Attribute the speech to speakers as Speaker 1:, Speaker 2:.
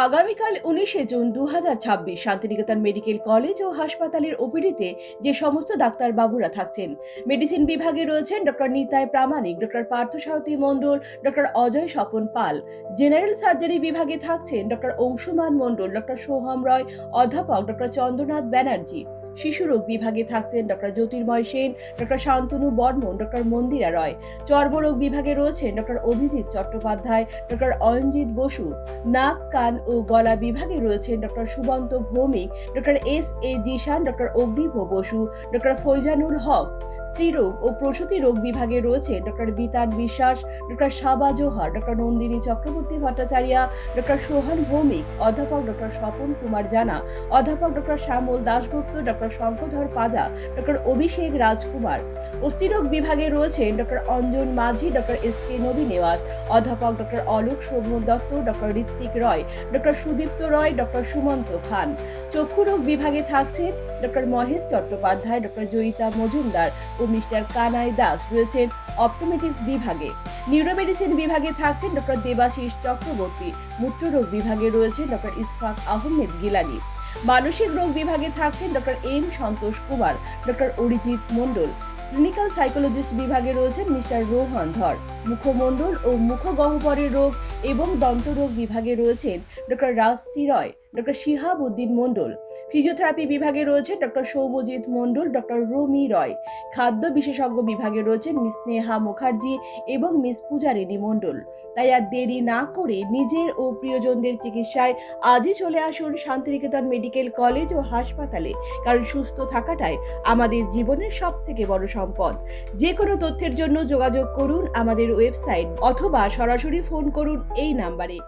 Speaker 1: আগামীকাল 19শে June 2026 Santiniketan medical college ও হাসপাতালের ওপিডিতে যে সমস্ত ডাক্তারবাবুরা থাকছেন, মেডিসিন বিভাগে রয়েছেন ডক্টর নিতাই প্রামাণিক, ডক্টর পার্থসারথী মণ্ডল, ডক্টর অজয় স্বপন পাল। জেনারেল সার্জারি বিভাগে থাকছেন ডক্টর অংশুমান মণ্ডল, ডক্টর সোহম রয়, অধ্যাপক ডক্টর চন্দ্রনাথ ব্যানার্জি। শিশুরোগ বিভাগে থাকছেন ডক্টর জ্যোতির্ময় সেন, ডক্টর শান্তনু বর্মন, ডক্টর মন্দিরা রয়। চর্মরোগ বিভাগে রয়েছেন ডক্টর অভিজিৎ চট্টোপাধ্যায়, ডক্টর অয়নজিৎ বসু। নাক, কান ও গলা বিভাগে রয়েছেন doctor Subanta Bhowmik, doctor S Zeeshan, doctor Agniva Basu, doctor Faizanul Haque. স্ত্রীরোগ ও প্রসূতি রোগ বিভাগে রয়েছে doctor Bitan Biswas, doctor Saba Johar, doctor Nandini Chakraborty Bhattacharya, doctor Sohan Bhowmik, অধ্যাপক ডক্টর স্বপন কুমার জানা, অধ্যাপক doctor Shyamal Dasgupta, doctor Shankhadhar Paja, doctor Abhishek Rajkumar. অস্থিরোগ বিভাগে রয়েছেন ডক্টর অঞ্জন মাঝি, ডক্টর এস নবী নেওয়াজ, অধ্যাপক ডক্টর অলোক শোভন দত্ত, ডক্টর ঋত্বিক রয়, ডক্টর সুদীপ্ত রয়, ডক্টর সুমন্ত খান। চক্ষুরোগ বিভাগে থাকছেন ডক্টর মহেশ চট্টোপাধ্যায়, ডক্টর জয়িতা মজুমদার ও মিস্টার কানাই দাস। রয়েছেন অপটোমেটিক্স বিভাগে। নিউরোমেডিসিন বিভাগে থাকছেন ডক্টর দেবাশিস চক্রবর্তী। মূত্ররোগ বিভাগে রয়েছে ডক্টর ইসফাক আহমেদ গিলানি। মানসিক রোগ বিভাগে থাকছেন doctor M Santosh Kumar, doctor Arijit মণ্ডল। ক্লিনিক্যাল সাইকোলজিস্ট বিভাগে রয়েছেন মিস্টার রোহন ধর। মুখমণ্ডল ও মুখগহ্বরের রোগ এবং দন্তরোগ বিভাগে রয়েছেন ডক্টর রাজশ্রী রয়, ডক্টর শিহাব উদ্দিন মণ্ডল। ফিজিওথেরাপি বিভাগে রয়েছে ডক্টর সৌম্যজিৎ মণ্ডল, ডক্টর রমি রয়। খাদ্য বিশেষজ্ঞ বিভাগে রয়েছেন মিস স্নেহা মুখার্জি এবং মিস পূজারিণী মণ্ডল। তাই আর দেরি না করে নিজের ও প্রিয়জনদের চিকিৎসায় আজই চলে আসুন শান্তিনিকেতন মেডিকেল কলেজ ও হাসপাতালে, কারণ সুস্থ থাকাটাই আমাদের জীবনের সবথেকে বড় সম্পদ। যে কোনো তথ্যের জন্য যোগাযোগ করুন আমাদের ওয়েবসাইট অথবা সরাসরি ফোন করুন এই নাম্বারে।